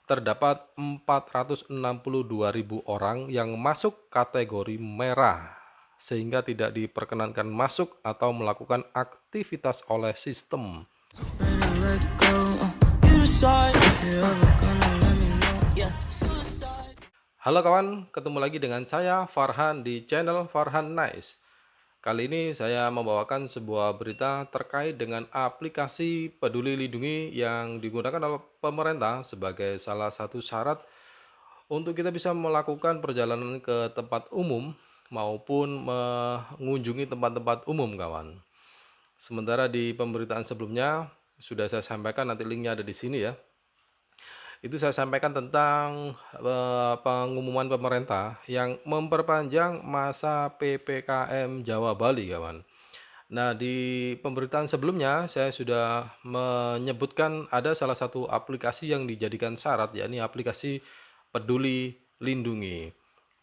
terdapat 462.000 orang yang masuk kategori merah, sehingga tidak diperkenankan masuk atau melakukan aktivitas oleh sistem. Halo kawan, ketemu lagi dengan saya Farhan di channel Farhan Nice. Kali ini saya membawakan sebuah berita terkait dengan aplikasi Peduli Lindungi yang digunakan oleh pemerintah sebagai salah satu syarat untuk kita bisa melakukan perjalanan ke tempat umum maupun mengunjungi tempat-tempat umum kawan. Sementara di pemberitaan sebelumnya sudah saya sampaikan, nanti linknya ada di sini ya. Itu saya sampaikan tentang pengumuman pemerintah yang memperpanjang masa PPKM Jawa Bali kawan. Nah, di pemberitaan sebelumnya saya sudah menyebutkan ada salah satu aplikasi yang dijadikan syarat, yakni aplikasi Peduli Lindungi.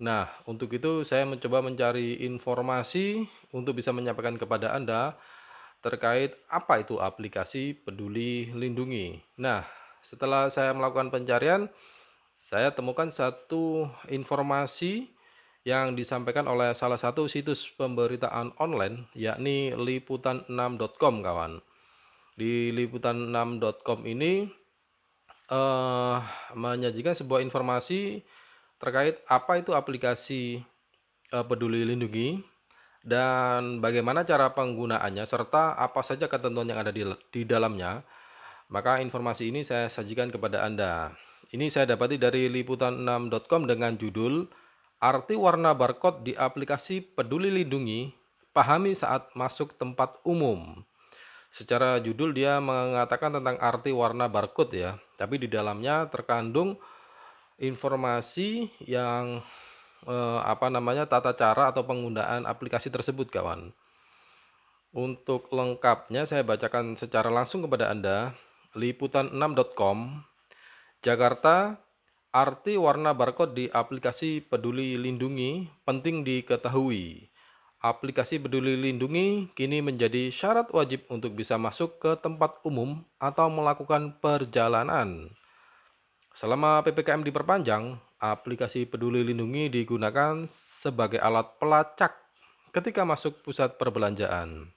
Nah, untuk itu saya mencoba mencari informasi untuk bisa menyampaikan kepada Anda terkait apa itu aplikasi Peduli Lindungi. Nah, setelah saya melakukan pencarian, saya temukan satu informasi yang disampaikan oleh salah satu situs pemberitaan online, yakni liputan6.com kawan. Di liputan6.com ini menyajikan sebuah informasi terkait apa itu aplikasi Peduli Lindungi dan bagaimana cara penggunaannya serta apa saja ketentuan yang ada di dalamnya. Maka informasi ini saya sajikan kepada Anda. Ini saya dapati dari liputan6.com dengan judul Arti Warna Barcode di Aplikasi Peduli Lindungi, Pahami Saat Masuk Tempat Umum. Secara judul dia mengatakan tentang arti warna barcode ya, tapi di dalamnya terkandung informasi yang tata cara atau penggunaan aplikasi tersebut kawan. Untuk lengkapnya saya bacakan secara langsung kepada Anda. Liputan6.com, Jakarta, arti warna barcode di aplikasi Peduli Lindungi penting diketahui. Aplikasi Peduli Lindungi kini menjadi syarat wajib untuk bisa masuk ke tempat umum atau melakukan perjalanan. Selama PPKM diperpanjang, aplikasi Peduli Lindungi digunakan sebagai alat pelacak ketika masuk pusat perbelanjaan.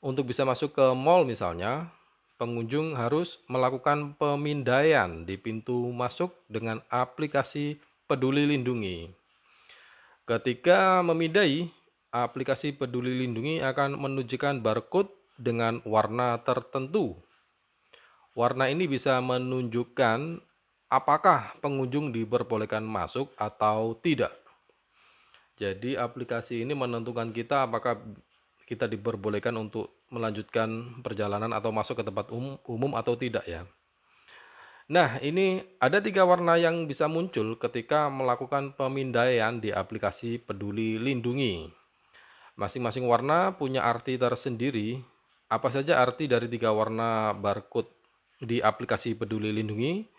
Untuk bisa masuk ke mal misalnya, pengunjung harus melakukan pemindaian di pintu masuk dengan aplikasi Peduli Lindungi. Ketika memindai, aplikasi Peduli Lindungi akan menunjukkan barcode dengan warna tertentu. Warna ini bisa menunjukkan apakah pengunjung diperbolehkan masuk atau tidak. Jadi aplikasi ini menentukan kita apakah kita diperbolehkan untuk melanjutkan perjalanan atau masuk ke tempat umum atau tidak ya. Nah, ini ada 3 warna yang bisa muncul ketika melakukan pemindaian di aplikasi Peduli Lindungi. Masing-masing warna punya arti tersendiri. Apa saja arti dari 3 warna barcode di aplikasi Peduli Lindungi?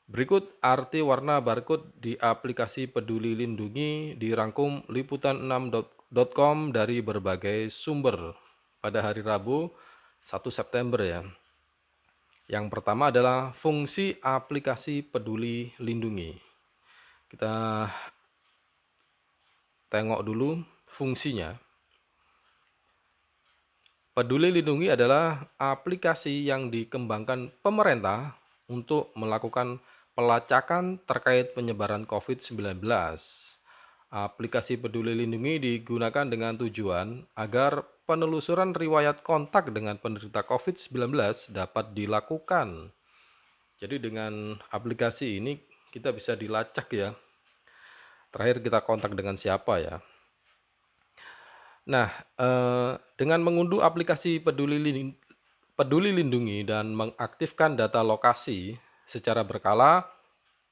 Berikut arti warna barcode di aplikasi Peduli Lindungi dirangkum liputan6.com dari berbagai sumber pada hari Rabu 1 September ya. Yang pertama adalah fungsi aplikasi Peduli Lindungi. Kita tengok dulu fungsinya. Peduli Lindungi adalah aplikasi yang dikembangkan pemerintah untuk melakukan pelacakan terkait penyebaran COVID-19. Aplikasi Peduli Lindungi digunakan dengan tujuan agar penelusuran riwayat kontak dengan penderita COVID-19 dapat dilakukan. Jadi dengan aplikasi ini kita bisa dilacak ya. Terakhir kita kontak dengan siapa ya. Nah, dengan mengunduh aplikasi Peduli Lindungi dan mengaktifkan data lokasi secara berkala,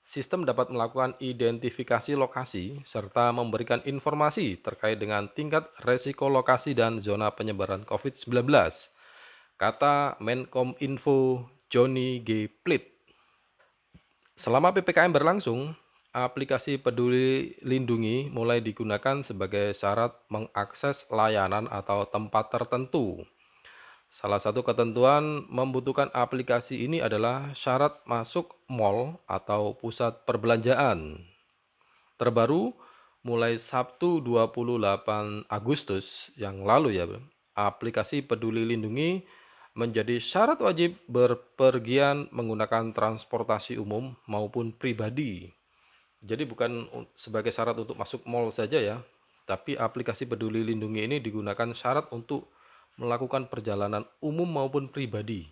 sistem dapat melakukan identifikasi lokasi serta memberikan informasi terkait dengan tingkat resiko lokasi dan zona penyebaran COVID-19, kata Menkominfo Johnny G. Plit. Selama PPKM berlangsung, aplikasi Peduli Lindungi mulai digunakan sebagai syarat mengakses layanan atau tempat tertentu. Salah satu ketentuan membutuhkan aplikasi ini adalah syarat masuk mal atau pusat perbelanjaan. Terbaru, mulai Sabtu 28 Agustus yang lalu ya, aplikasi Peduli Lindungi menjadi syarat wajib berpergian menggunakan transportasi umum maupun pribadi. Jadi bukan sebagai syarat untuk masuk mal saja ya, tapi aplikasi Peduli Lindungi ini digunakan syarat untuk melakukan perjalanan umum maupun pribadi.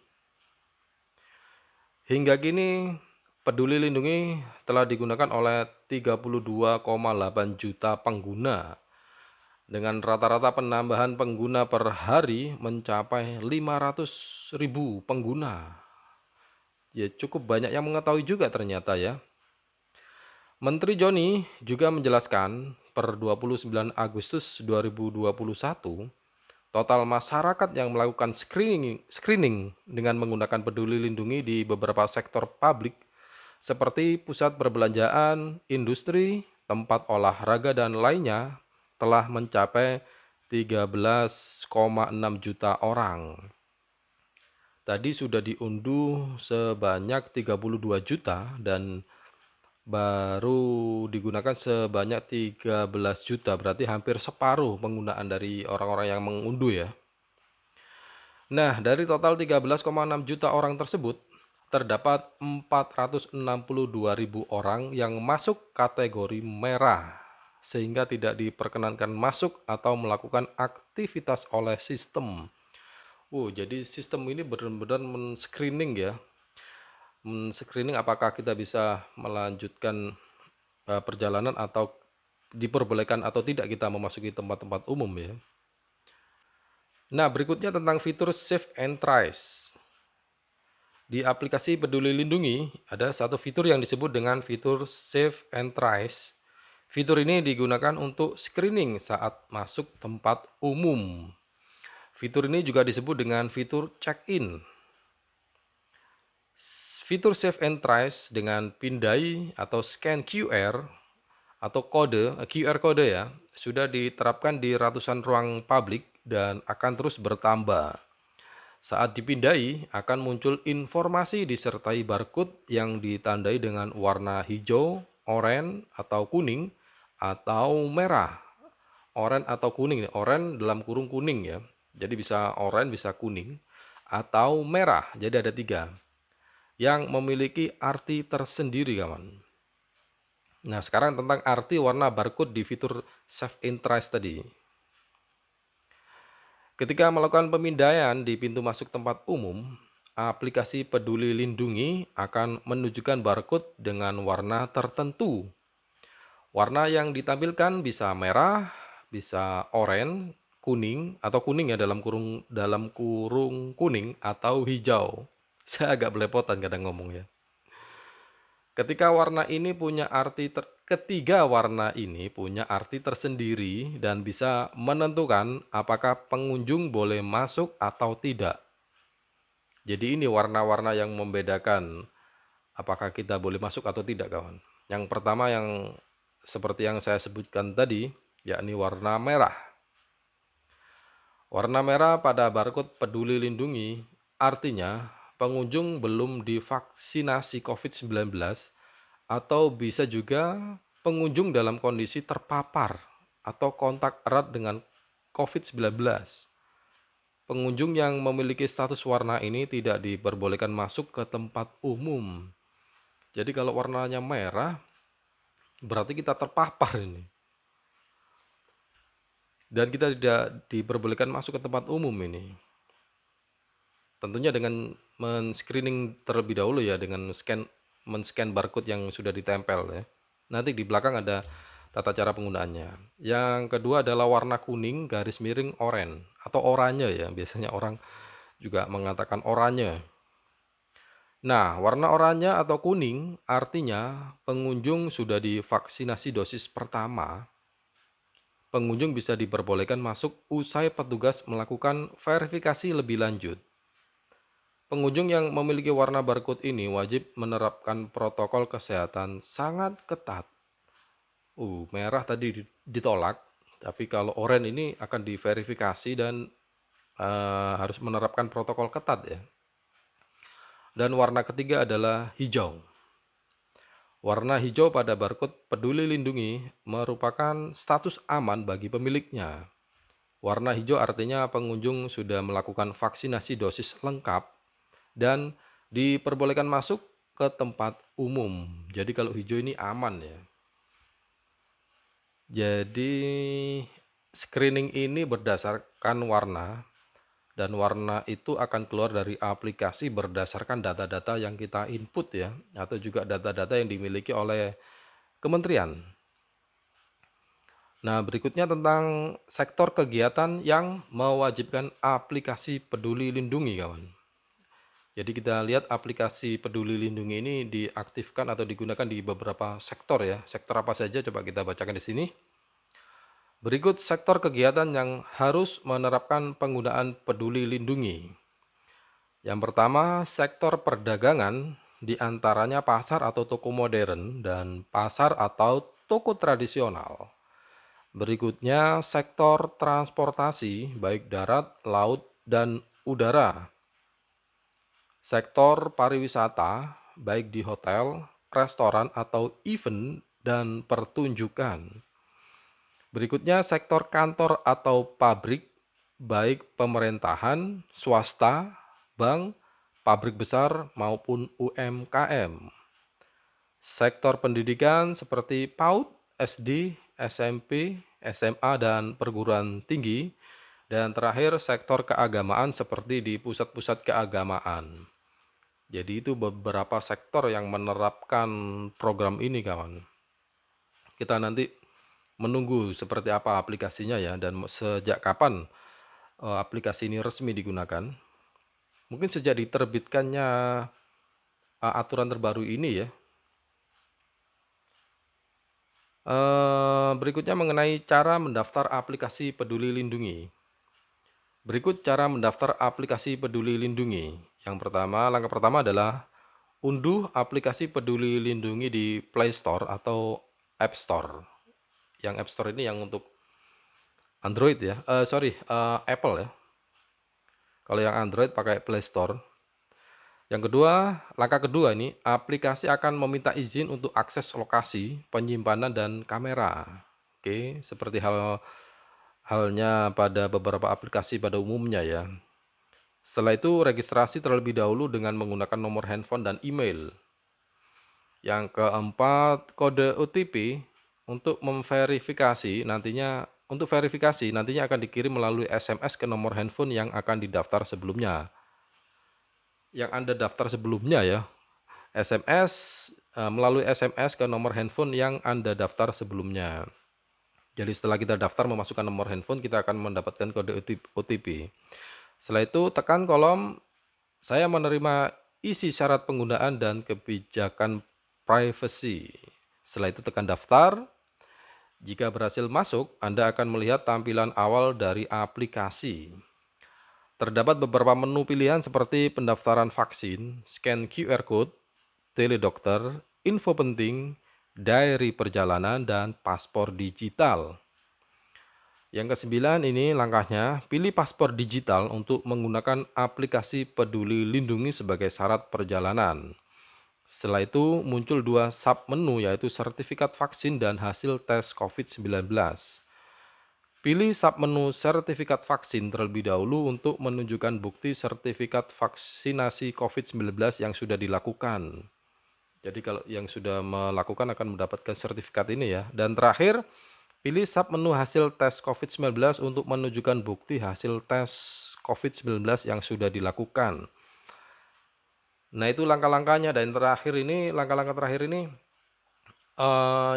Hingga kini, Peduli Lindungi telah digunakan oleh 32,8 juta pengguna, dengan rata-rata penambahan pengguna per hari mencapai 500.000 pengguna. Ya cukup banyak yang mengetahui juga ternyata ya. Menteri Joni juga menjelaskan per 29 Agustus 2021, total masyarakat yang melakukan screening dengan menggunakan Peduli Lindungi di beberapa sektor publik seperti pusat perbelanjaan, industri, tempat olahraga, dan lainnya telah mencapai 13,6 juta orang. Tadi sudah diunduh sebanyak 32 juta dan baru digunakan sebanyak 13 juta, berarti hampir separuh penggunaan dari orang-orang yang mengunduh ya. Nah, dari total 13,6 juta orang tersebut, terdapat 462.000 orang yang masuk kategori merah, sehingga tidak diperkenankan masuk atau melakukan aktivitas oleh sistem. Jadi sistem ini benar-benar men-screening ya, men-screening apakah kita bisa melanjutkan perjalanan atau diperbolehkan atau tidak kita memasuki tempat-tempat umum ya. Nah, berikutnya tentang fitur Save and Trace. Di aplikasi Peduli Lindungi ada satu fitur yang disebut dengan fitur Save and Trace. Fitur ini digunakan untuk screening saat masuk tempat umum. Fitur ini juga disebut dengan fitur check-in. Fitur Save and Trace dengan pindai atau scan QR atau QR kode ya, sudah diterapkan di ratusan ruang publik dan akan terus bertambah. Saat dipindai, akan muncul informasi disertai barcode yang ditandai dengan warna hijau, oranye, atau kuning, atau merah. Oranye atau kuning, oranye dalam kurung kuning ya. Jadi bisa oranye, bisa kuning, atau merah. Jadi ada 3 yang memiliki arti tersendiri kawan. Nah, sekarang tentang arti warna barcode di fitur Save and Trace tadi. Ketika melakukan pemindaian di pintu masuk tempat umum, aplikasi Peduli Lindungi akan menunjukkan barcode dengan warna tertentu. Warna yang ditampilkan bisa merah, bisa oranye, kuning, atau kuning ya dalam kurung kuning, atau hijau. Saya agak belepotan kadang ngomong ya. Ketiga warna ini punya arti tersendiri dan bisa menentukan apakah pengunjung boleh masuk atau tidak. Jadi ini warna-warna yang membedakan apakah kita boleh masuk atau tidak kawan. Yang pertama yang seperti yang saya sebutkan tadi, yakni warna merah. Warna merah pada barcode Peduli Lindungi artinya pengunjung belum divaksinasi COVID-19 atau bisa juga pengunjung dalam kondisi terpapar atau kontak erat dengan COVID-19. Pengunjung yang memiliki status warna ini tidak diperbolehkan masuk ke tempat umum. Jadi kalau warnanya merah, berarti kita terpapar ini. Dan kita tidak diperbolehkan masuk ke tempat umum ini. Tentunya dengan men-screening terlebih dahulu ya, dengan men-scan barcode yang sudah ditempel ya. Nanti di belakang ada tata cara penggunaannya. Yang kedua adalah warna kuning garis miring oranye atau oranye ya. Biasanya orang juga mengatakan oranye. Nah, warna oranye atau kuning artinya pengunjung sudah divaksinasi dosis pertama. Pengunjung bisa diperbolehkan masuk usai petugas melakukan verifikasi lebih lanjut. Pengunjung yang memiliki warna barcode ini wajib menerapkan protokol kesehatan sangat ketat. Merah tadi ditolak, tapi kalau oranye ini akan diverifikasi dan harus menerapkan protokol ketat ya. Dan warna ketiga adalah hijau. Warna hijau pada barcode Peduli Lindungi merupakan status aman bagi pemiliknya. Warna hijau artinya pengunjung sudah melakukan vaksinasi dosis lengkap dan diperbolehkan masuk ke tempat umum. Jadi kalau hijau ini aman ya. Jadi screening ini berdasarkan warna, dan warna itu akan keluar dari aplikasi berdasarkan data-data yang kita input ya, atau juga data-data yang dimiliki oleh kementerian. Nah, berikutnya tentang sektor kegiatan yang mewajibkan aplikasi Peduli Lindungi, kawan. Jadi kita lihat aplikasi Peduli Lindungi ini diaktifkan atau digunakan di beberapa sektor ya. Sektor apa saja coba kita bacakan di sini. Berikut sektor kegiatan yang harus menerapkan penggunaan Peduli Lindungi. Yang pertama, sektor perdagangan, diantaranya pasar atau toko modern dan pasar atau toko tradisional. Berikutnya, sektor transportasi, baik darat, laut, dan udara. Sektor pariwisata, baik di hotel, restoran, atau event dan pertunjukan. Berikutnya, sektor kantor atau pabrik, baik pemerintahan, swasta, bank, pabrik besar, maupun UMKM. Sektor pendidikan seperti PAUD, SD, SMP, SMA, dan perguruan tinggi. Dan terakhir, sektor keagamaan seperti di pusat-pusat keagamaan. Jadi itu beberapa sektor yang menerapkan program ini, kawan. Kita nanti menunggu seperti apa aplikasinya ya, dan sejak kapan aplikasi ini resmi digunakan. Mungkin sejak diterbitkannya aturan terbaru ini ya. Berikutnya mengenai cara mendaftar aplikasi Peduli Lindungi. Berikut cara mendaftar aplikasi Peduli Lindungi. Langkah pertama adalah unduh aplikasi Peduli Lindungi di Play Store atau App Store. Yang App Store ini yang untuk Android ya, Apple ya. Kalau yang Android pakai Play Store. Yang kedua, langkah kedua ini, aplikasi akan meminta izin untuk akses lokasi, penyimpanan, dan kamera. Oke, seperti halnya pada beberapa aplikasi pada umumnya ya. Setelah itu, registrasi terlebih dahulu dengan menggunakan nomor handphone dan email. Yang keempat, kode OTP untuk verifikasi nantinya akan dikirim melalui SMS ke nomor handphone yang akan didaftar sebelumnya. Yang Anda daftar sebelumnya ya, melalui SMS ke nomor handphone yang Anda daftar sebelumnya. Jadi setelah kita daftar memasukkan nomor handphone, kita akan mendapatkan kode OTP. Setelah itu tekan kolom "Saya menerima isi syarat penggunaan dan kebijakan privacy". Setelah itu tekan daftar. Jika berhasil masuk, Anda akan melihat tampilan awal dari aplikasi. Terdapat beberapa menu pilihan seperti pendaftaran vaksin, scan QR Code, teledokter, info penting, diary perjalanan, dan paspor digital. Yang kesembilan ini langkahnya, pilih paspor digital untuk menggunakan aplikasi Peduli Lindungi sebagai syarat perjalanan. Setelah itu muncul dua sub-menu yaitu sertifikat vaksin dan hasil tes COVID-19. Pilih sub-menu sertifikat vaksin terlebih dahulu untuk menunjukkan bukti sertifikat vaksinasi COVID-19 yang sudah dilakukan. Jadi kalau yang sudah melakukan akan mendapatkan sertifikat ini ya. Dan terakhir, pilih sub-menu hasil tes COVID-19 untuk menunjukkan bukti hasil tes COVID-19 yang sudah dilakukan. Nah, itu langkah-langkahnya. Dan langkah-langkah terakhir ini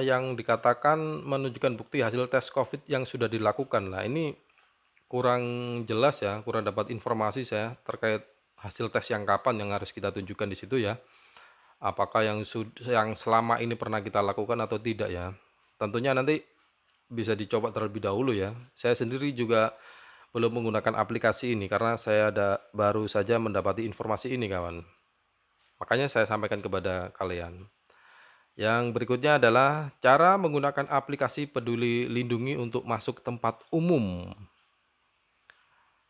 yang dikatakan menunjukkan bukti hasil tes COVID yang sudah dilakukan. Nah, ini kurang jelas ya, kurang dapat informasi saya terkait hasil tes yang kapan yang harus kita tunjukkan di situ ya. Apakah yang selama ini pernah kita lakukan atau tidak ya. Tentunya nanti bisa dicoba terlebih dahulu ya. Saya sendiri juga belum menggunakan aplikasi ini karena saya baru saja mendapati informasi ini, kawan. Makanya saya sampaikan kepada kalian. Yang berikutnya adalah cara menggunakan aplikasi Peduli Lindungi untuk masuk tempat umum.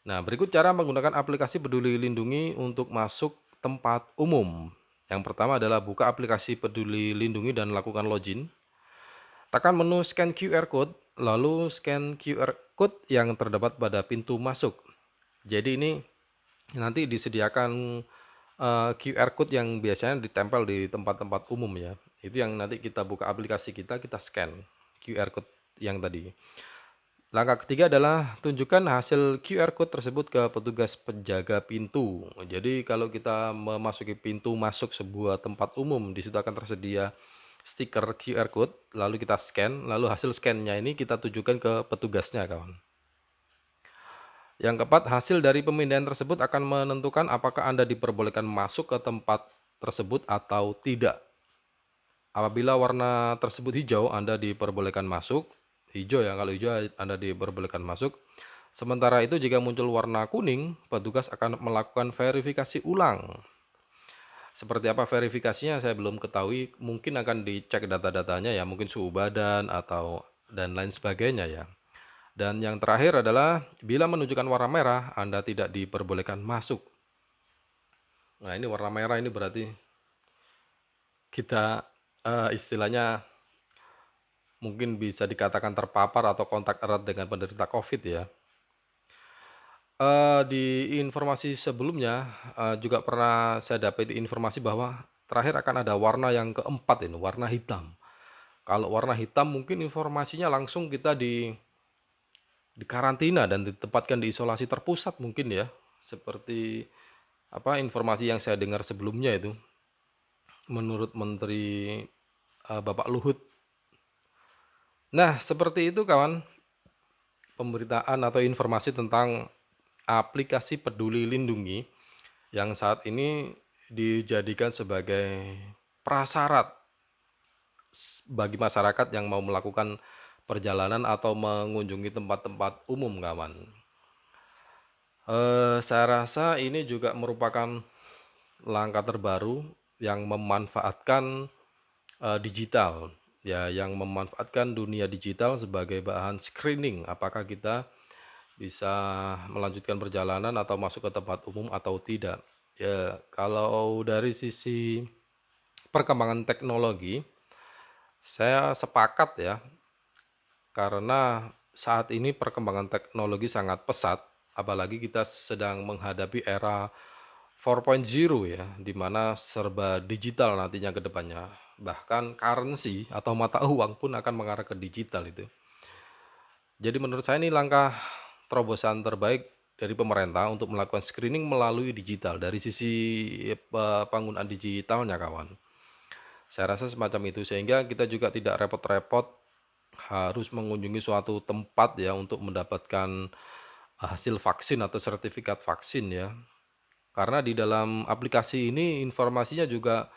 Nah, berikut cara menggunakan aplikasi Peduli Lindungi untuk masuk tempat umum. Yang pertama adalah buka aplikasi Peduli Lindungi dan lakukan login. Tekan menu scan QR code, lalu scan QR code yang terdapat pada pintu masuk. Jadi ini nanti disediakan QR code yang biasanya ditempel di tempat-tempat umum ya. Itu yang nanti kita buka aplikasi kita scan QR code yang tadi. Langkah ketiga adalah tunjukkan hasil QR code tersebut ke petugas penjaga pintu. Jadi kalau kita memasuki pintu masuk sebuah tempat umum, di situ akan tersedia stiker QR code, lalu kita scan, lalu hasil scan-nya ini kita tujukan ke petugasnya, kawan. Yang keempat, hasil dari pemindahan tersebut akan menentukan apakah Anda diperbolehkan masuk ke tempat tersebut atau tidak. Apabila warna tersebut hijau, Anda diperbolehkan masuk. Hijau ya, kalau hijau Anda diperbolehkan masuk. Sementara itu jika muncul warna kuning, petugas akan melakukan verifikasi ulang. Seperti apa verifikasinya saya belum ketahui, mungkin akan dicek data-datanya ya, mungkin suhu badan atau dan lain sebagainya ya. Dan yang terakhir adalah bila menunjukkan warna merah, Anda tidak diperbolehkan masuk. Nah, ini warna merah ini berarti kita istilahnya mungkin bisa dikatakan terpapar atau kontak erat dengan penderita COVID ya. Di informasi sebelumnya, juga pernah saya dapat informasi bahwa terakhir akan ada warna yang keempat ini, warna hitam. Kalau warna hitam mungkin informasinya langsung kita dikarantina dan ditempatkan di isolasi terpusat mungkin ya, seperti apa informasi yang saya dengar sebelumnya itu, menurut Menteri Bapak Luhut. Nah, seperti itu kawan, pemberitaan atau informasi tentang aplikasi Peduli Lindungi yang saat ini dijadikan sebagai prasyarat bagi masyarakat yang mau melakukan perjalanan atau mengunjungi tempat-tempat umum, kawan. Saya rasa ini juga merupakan langkah terbaru yang memanfaatkan digital, ya, yang memanfaatkan dunia digital sebagai bahan screening apakah kita bisa melanjutkan perjalanan atau masuk ke tempat umum atau tidak. Ya, kalau dari sisi perkembangan teknologi, saya sepakat ya, karena saat ini perkembangan teknologi sangat pesat, apalagi kita sedang menghadapi era 4.0 ya, di mana serba digital nantinya ke depannya. Bahkan currency atau mata uang pun akan mengarah ke digital itu. Jadi menurut saya ini langkah terobosan terbaik dari pemerintah untuk melakukan screening melalui digital dari sisi penggunaan digitalnya, kawan. Saya rasa semacam itu sehingga kita juga tidak repot-repot harus mengunjungi suatu tempat ya untuk mendapatkan hasil vaksin atau sertifikat vaksin ya. Karena di dalam aplikasi ini informasinya juga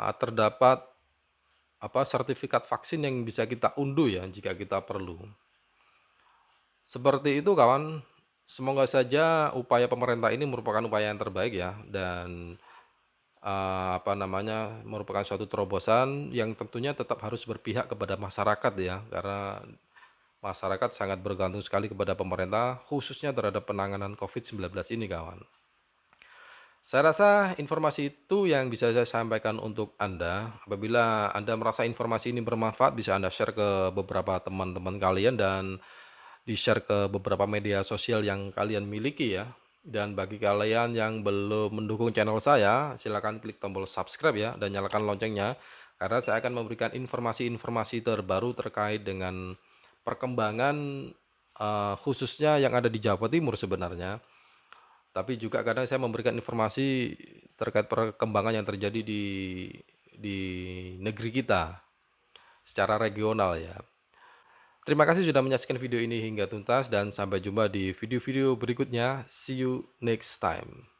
terdapat apa sertifikat vaksin yang bisa kita unduh ya jika kita perlu. Seperti itu kawan, semoga saja upaya pemerintah ini merupakan upaya yang terbaik ya dan apa namanya, merupakan suatu terobosan yang tentunya tetap harus berpihak kepada masyarakat ya, karena masyarakat sangat bergantung sekali kepada pemerintah, khususnya terhadap penanganan COVID-19 ini, kawan. Saya rasa informasi itu yang bisa saya sampaikan untuk Anda. Apabila Anda merasa informasi ini bermanfaat, bisa Anda share ke beberapa teman-teman kalian dan di-share ke beberapa media sosial yang kalian miliki ya. Dan bagi kalian yang belum mendukung channel saya, silakan klik tombol subscribe ya dan nyalakan loncengnya karena saya akan memberikan informasi-informasi terbaru terkait dengan perkembangan khususnya yang ada di Jawa Timur sebenarnya. Tapi juga kadang saya memberikan informasi terkait perkembangan yang terjadi di negeri kita secara regional ya. Terima kasih sudah menyaksikan video ini hingga tuntas dan sampai jumpa di video-video berikutnya. See you next time.